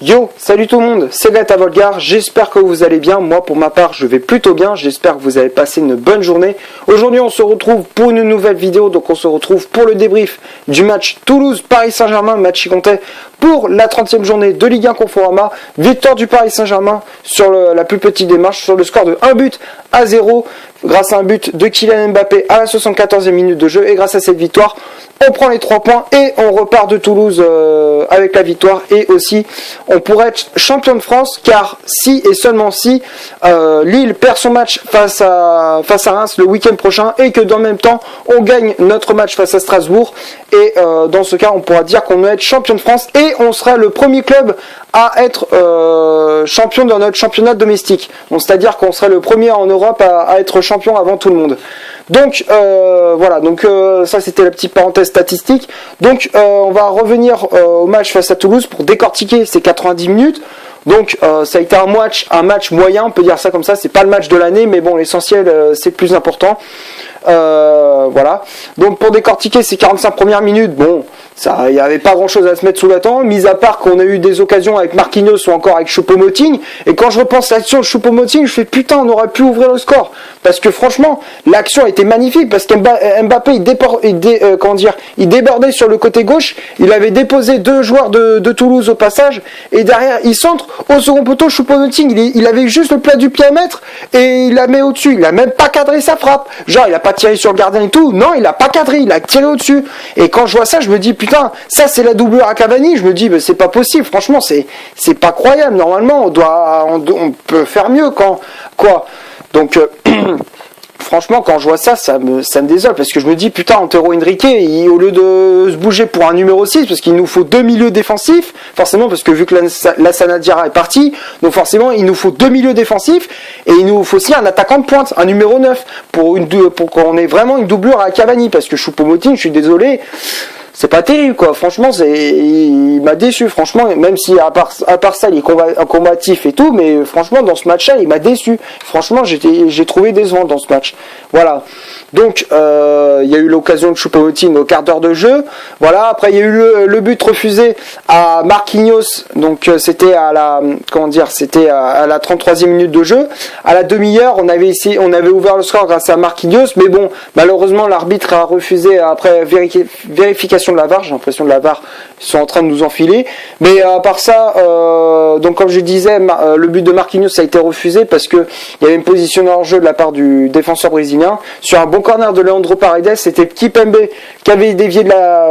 Yo, salut tout le monde, c'est Gata Volgar, j'espère que vous allez bien. Moi pour ma part je vais plutôt bien, j'espère que vous avez passé une bonne journée. Aujourd'hui on se retrouve pour une nouvelle vidéo, donc on se retrouve pour le débrief du match Toulouse-Paris Saint-Germain, match qui comptait pour la 30e journée de Ligue 1 Conforama. Victoire du Paris Saint-Germain sur la plus petite des matchs, sur le score de 1-0, grâce à un but de Kylian Mbappé à la 74e minute de jeu. Et grâce à cette victoire, on prend les 3 points et on repart de Toulouse avec la victoire. Et aussi, on pourrait être champion de France, car si et seulement si Lille perd son match face à Reims le week-end prochain et que dans le même temps, on gagne notre match face à Strasbourg. Et dans ce cas, on pourra dire qu'on va être champion de France et on sera le premier club à être champion dans notre championnat domestique. Donc, c'est-à-dire qu'on serait le premier en Europe à être champion avant tout le monde. Donc voilà, donc ça c'était la petite parenthèse statistique. Donc on va revenir au match face à Toulouse pour décortiquer ces 90 minutes. Donc ça a été un match moyen, on peut dire ça comme ça, c'est pas le match de l'année, mais bon, l'essentiel c'est le plus important. Voilà. Donc pour décortiquer ces 45 premières minutes, bon, ça, il n'y avait pas grand chose à se mettre sous la dent, mis à part qu'on a eu des occasions avec Marquinhos ou encore avec Choupo-Moting. Et quand je repense à l'action de Choupo-Moting, je fais putain, on aurait pu ouvrir le score. Parce que franchement, l'action était magnifique, parce qu'Mbappé, il débordait sur le côté gauche, il avait déposé 2 joueurs de Toulouse au passage, et derrière, il centre au second poteau. Choupo-Moting, il avait juste le plat du pied à mettre, et il la met au-dessus. Il a même pas cadré sa frappe. Genre, il a pas tiré sur le gardien et tout. Non, il a pas cadré, il a tiré au-dessus. Et quand je vois ça, je me dis, putain, ça c'est la doublure à Cavani. Je me dis, c'est pas possible. Franchement, c'est pas croyable. Normalement, on peut faire mieux quoi. Donc, franchement, quand je vois ça, ça me désole, parce que je me dis, putain, Antero Henrique, au lieu de se bouger pour un numéro 6, parce qu'il nous faut 2 milieux défensifs, forcément, parce que vu que Lassana Diarra est parti, donc forcément, il nous faut 2 milieux défensifs, et il nous faut aussi un attaquant de pointe, un numéro 9, pour qu'on ait vraiment une doublure à Cavani, parce que Choupo-Moting, je suis désolé, c'est pas terrible quoi, franchement il m'a déçu, franchement, même si à part ça il est combatif et tout, mais franchement dans ce match là il m'a déçu, franchement j'ai trouvé décevant dans ce match. Voilà, donc il y a eu l'occasion de Choupo-Moting au quart d'heure de jeu, voilà, après il y a eu le but refusé à Marquinhos, donc c'était à la 33e minute de jeu. À la demi-heure on avait ouvert le score grâce à Marquinhos, mais bon, malheureusement l'arbitre a refusé après vérification de la VAR. J'ai l'impression que la VAR sont en train de nous enfiler, mais à part ça, donc comme je disais, le but de Marquinhos a été refusé parce que il y avait une position hors jeu de la part du défenseur brésilien sur un bon corner de Leandro Paredes. C'était Kipembe qui avait dévié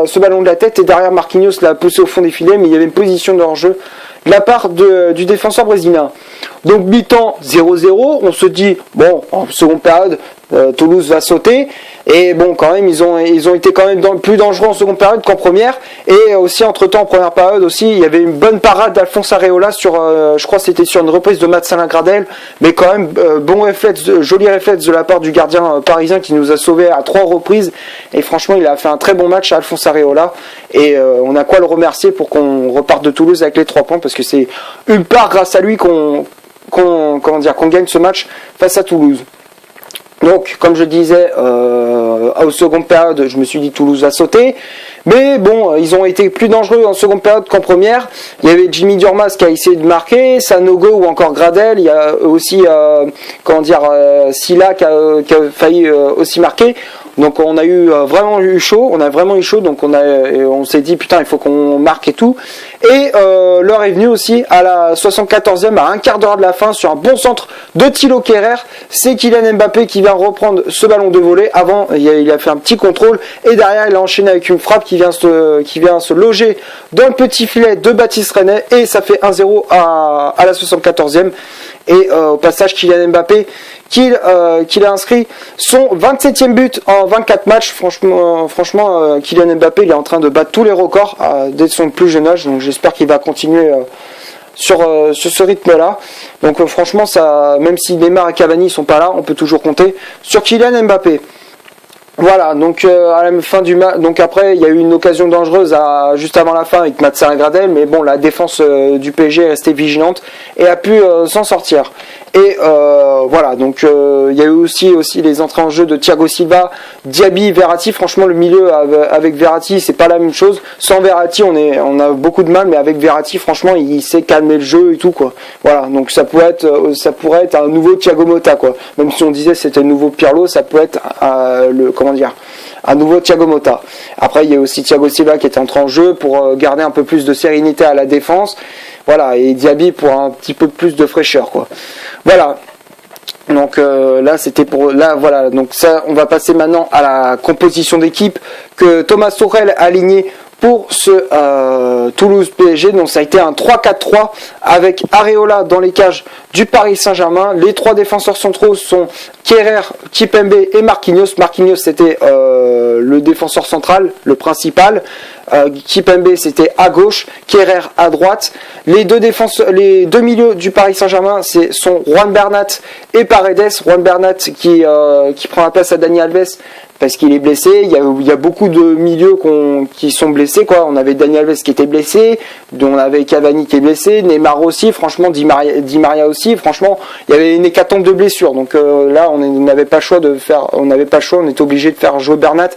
ce ballon de la tête, et derrière Marquinhos l'a poussé au fond des filets, mais il y avait une position de hors jeu de la part du défenseur brésilien. Donc mi-temps 0-0, on se dit bon, en seconde période Toulouse va sauter, et bon, quand même ils ont été quand même plus dangereux en seconde période qu'en première. Et aussi entre temps en première période aussi il y avait une bonne parade d'Alphonse Areola sur je crois que c'était sur une reprise de Mats Gradel, mais quand même joli réflexe de la part du gardien parisien qui nous a sauvés à 3 reprises, et franchement il a fait un très bon match à Alphonse Areola, et on a quoi le remercier pour qu'on reparte de Toulouse avec les 3 points, parce que c'est une part grâce à lui qu'on gagne ce match face à Toulouse. Donc, comme je disais, au seconde période, je me suis dit Toulouse va sauter. Mais bon, ils ont été plus dangereux en seconde période qu'en première. Il y avait Jimmy Durmaz qui a essayé de marquer, Sanogo ou encore Gradel. Il y a aussi, Silla qui a failli aussi marquer. Donc on a vraiment eu chaud, donc on s'est dit putain il faut qu'on marque et tout. Et l'heure est venue aussi à la 74e, à un quart d'heure de la fin, sur un bon centre de Thilo Kehrer. C'est Kylian Mbappé qui vient reprendre ce ballon de volée. Avant il a fait un petit contrôle, et derrière il a enchaîné avec une frappe qui vient se loger dans le petit filet de Baptiste Renet, et ça fait 1-0 à la 74e. Et au passage Kylian Mbappé qu'il a inscrit son 27e but en 24 matchs. Franchement, Kylian Mbappé il est en train de battre tous les records dès son plus jeune âge, donc j'espère qu'il va continuer sur ce rythme-là. Donc franchement, ça, même si Neymar et Cavani sont pas là, on peut toujours compter sur Kylian Mbappé. Voilà, donc à la fin du match, donc après il y a eu une occasion dangereuse juste avant la fin avec Mats Gradel, mais bon, la défense du PSG est restée vigilante et a pu s'en sortir. Et voilà, donc il y a eu aussi les entrées en jeu de Thiago Silva, Diaby, Verratti. Franchement, le milieu avec Verratti, c'est pas la même chose. Sans Verratti, on a beaucoup de mal, mais avec Verratti, franchement, il sait calmer le jeu et tout, quoi. Voilà, donc ça pourrait être un nouveau Thiago Motta, quoi. Même si on disait c'était le nouveau Pirlo, ça peut être un nouveau Thiago Motta. Après, il y a aussi Thiago Silva qui est entré en jeu pour garder un peu plus de sérénité à la défense. Voilà, et Diaby pour un petit peu plus de fraîcheur, quoi. Voilà. Donc là c'était voilà, donc ça on va passer maintenant à la composition d'équipe que Thomas Tuchel a aligné pour ce Toulouse PSG. Donc ça a été un 3-4-3 avec Areola dans les cages du Paris Saint-Germain. Les trois défenseurs centraux sont Kehrer, Kimpembe et Marquinhos. Marquinhos c'était le défenseur central, le principal. Kimpembe c'était à gauche, Kehrer à droite. Les deux milieux du Paris Saint-Germain sont Juan Bernat et Paredes. Juan Bernat qui prend la place à Dani Alves parce qu'il est blessé. Il y a beaucoup de milieux qui sont blessés, quoi. On avait Dani Alves qui était blessé, on avait Cavani qui est blessé, Neymar aussi, franchement, Di Maria aussi. Franchement, il y avait une hécatombe de blessures. Donc là, on n'avait pas le choix on était obligé de faire jouer Bernat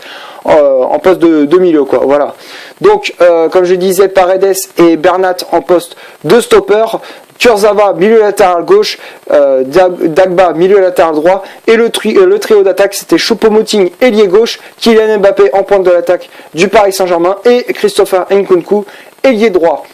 en poste de milieu, quoi. Voilà. Donc, comme je disais, Paredes et Bernat en poste de stopper. Kurzawa, milieu latéral gauche, Dagba, milieu latéral droit, et le trio d'attaque, c'était Choupo-Moting, ailier gauche, Kylian Mbappé en pointe de l'attaque du Paris Saint-Germain, et Christopher Nkunku, ailier droit.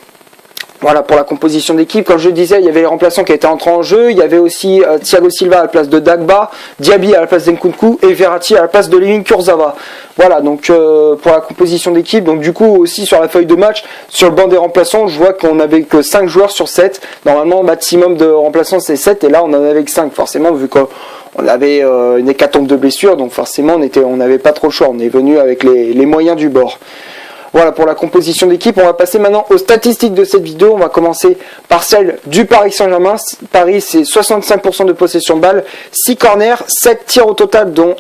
Voilà pour la composition d'équipe. Comme je disais, il y avait les remplaçants qui étaient entrés en jeu. Il y avait aussi Thiago Silva à la place de Dagba, Diaby à la place d'Nkunku et Verratti à la place de Lemine Kurzawa. Voilà, donc pour la composition d'équipe. Donc du coup aussi sur la feuille de match, sur le banc des remplaçants, je vois qu'on n'avait que 5 joueurs sur 7. Normalement, maximum de remplaçants c'est 7 et là on en avait que 5 forcément vu qu'on avait une hécatombe de blessures. Donc forcément on n'avait pas trop le choix. On est venu avec les moyens du bord. Voilà pour la composition d'équipe. On va passer maintenant aux statistiques de cette vidéo. On va commencer par celle du Paris Saint-Germain. Paris, c'est 65% de possession de balle, 6 corners, 7 tirs au total, dont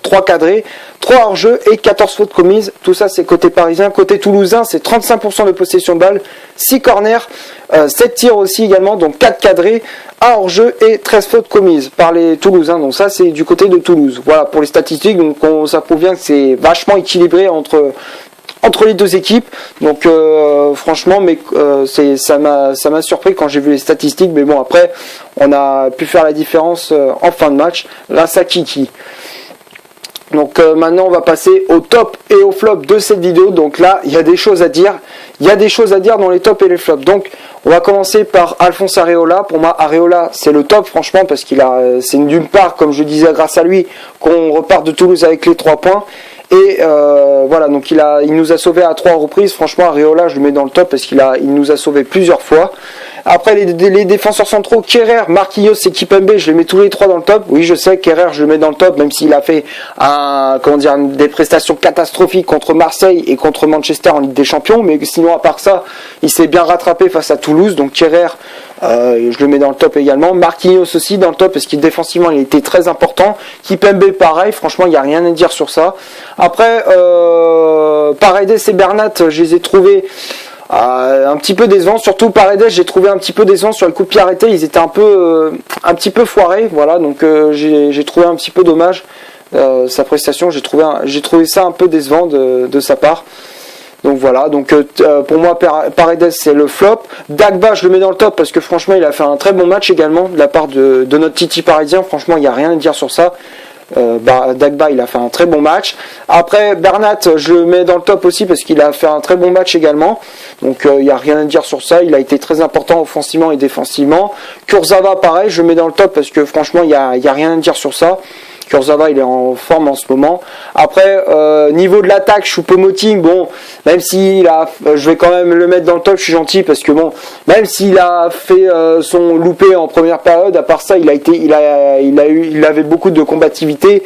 3 cadrés, 3 hors-jeu et 14 fautes commises. Tout ça, c'est côté parisien. Côté toulousain, c'est 35% de possession de balle, 6 corners, 7 tirs aussi également, donc 4 cadrés, 1 hors-jeu et 13 fautes commises par les Toulousains. Donc ça, c'est du côté de Toulouse. Voilà pour les statistiques. Donc ça prouve bien que c'est vachement équilibré entre les deux équipes. Donc franchement, mais ça m'a surpris quand j'ai vu les statistiques. Mais bon, après, on a pu faire la différence en fin de match grâce à Kiki. Donc maintenant, on va passer au top et au flop de cette vidéo. Donc là, il y a des choses à dire. Il y a des choses à dire dans les tops et les flops. Donc, on va commencer par Alphonse Areola. Pour moi, Areola, c'est le top, franchement, parce c'est d'une part, comme je disais, grâce à lui, qu'on repart de Toulouse avec les 3 points. Et voilà, donc il nous a sauvés à 3 reprises. Franchement, Areola, je le mets dans le top parce qu'il nous a sauvés plusieurs fois. Après, les défenseurs centraux, Kehrer, Marquinhos et Kimpembe, je les mets tous les 3 dans le top. Oui, je sais, Kehrer, je le mets dans le top, même s'il a fait des prestations catastrophiques contre Marseille et contre Manchester en Ligue des Champions. Mais sinon, à part ça, il s'est bien rattrapé face à Toulouse. Donc Kehrer, je le mets dans le top également. Marquinhos aussi dans le top parce qu'il défensivement il était très important. Kimpembe pareil, franchement il n'y a rien à dire sur ça. Après Paredes et Bernat, je les ai trouvés un petit peu décevants. Surtout Paredes, j'ai trouvé un petit peu décevant sur le coup de pied arrêté. Ils étaient un petit peu foirés. Voilà, donc j'ai trouvé un petit peu dommage sa prestation. J'ai trouvé ça un peu décevant de sa part. Donc voilà, donc pour moi Paredes c'est le flop. Dagba je le mets dans le top parce que franchement il a fait un très bon match également de la part de notre Titi parisien. Franchement il n'y a rien à dire sur ça. Dagba il a fait un très bon match. Après Bernat je le mets dans le top aussi parce qu'il a fait un très bon match également. Donc il n'y a rien à dire sur ça. Il a été très important offensivement et défensivement. Kurzawa pareil je le mets dans le top parce que franchement il n'y a rien à dire sur ça. Kurzawa il est en forme en ce moment. Après niveau de l'attaque, Choupo-Moting, bon, même s'il a, je vais quand même le mettre dans le top, je suis gentil parce que bon, même s'il a fait son loupé en première période, à part ça, il avait beaucoup de combativité.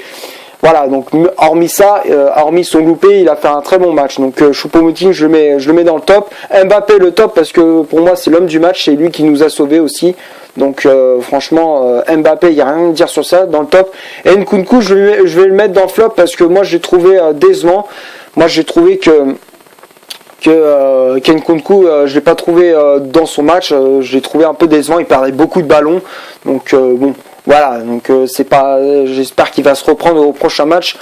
Voilà, donc hormis ça, hormis son loupé, il a fait un très bon match. Donc Choupo-Moting, je le mets dans le top. Mbappé le top parce que pour moi c'est l'homme du match, c'est lui qui nous a sauvés aussi. Donc franchement Mbappé, il n'y a rien à dire sur ça, dans le top. Et Nkunku, je vais le mettre dans le flop parce que moi j'ai trouvé décevant. Moi j'ai trouvé que Nkunku, je l'ai pas trouvé dans son match, je l'ai trouvé un peu décevant, il perdait beaucoup de ballons, donc bon, voilà, donc c'est pas, j'espère qu'il va se reprendre au prochain match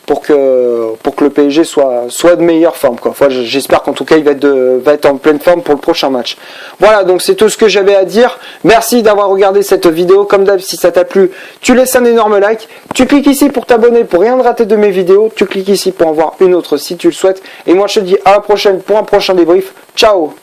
pour que le PSG soit de meilleure forme, quoi. Enfin, j'espère qu'en tout cas il va être en pleine forme pour le prochain match. Voilà, donc c'est tout ce que j'avais à dire. Merci d'avoir regardé cette vidéo. Comme d'hab, si ça t'a plu, tu laisses un énorme like. Tu cliques ici pour t'abonner, pour rien rater de mes vidéos. Tu cliques ici pour en voir une autre si tu le souhaites. Et moi je te dis à la prochaine pour un prochain débrief. Ciao!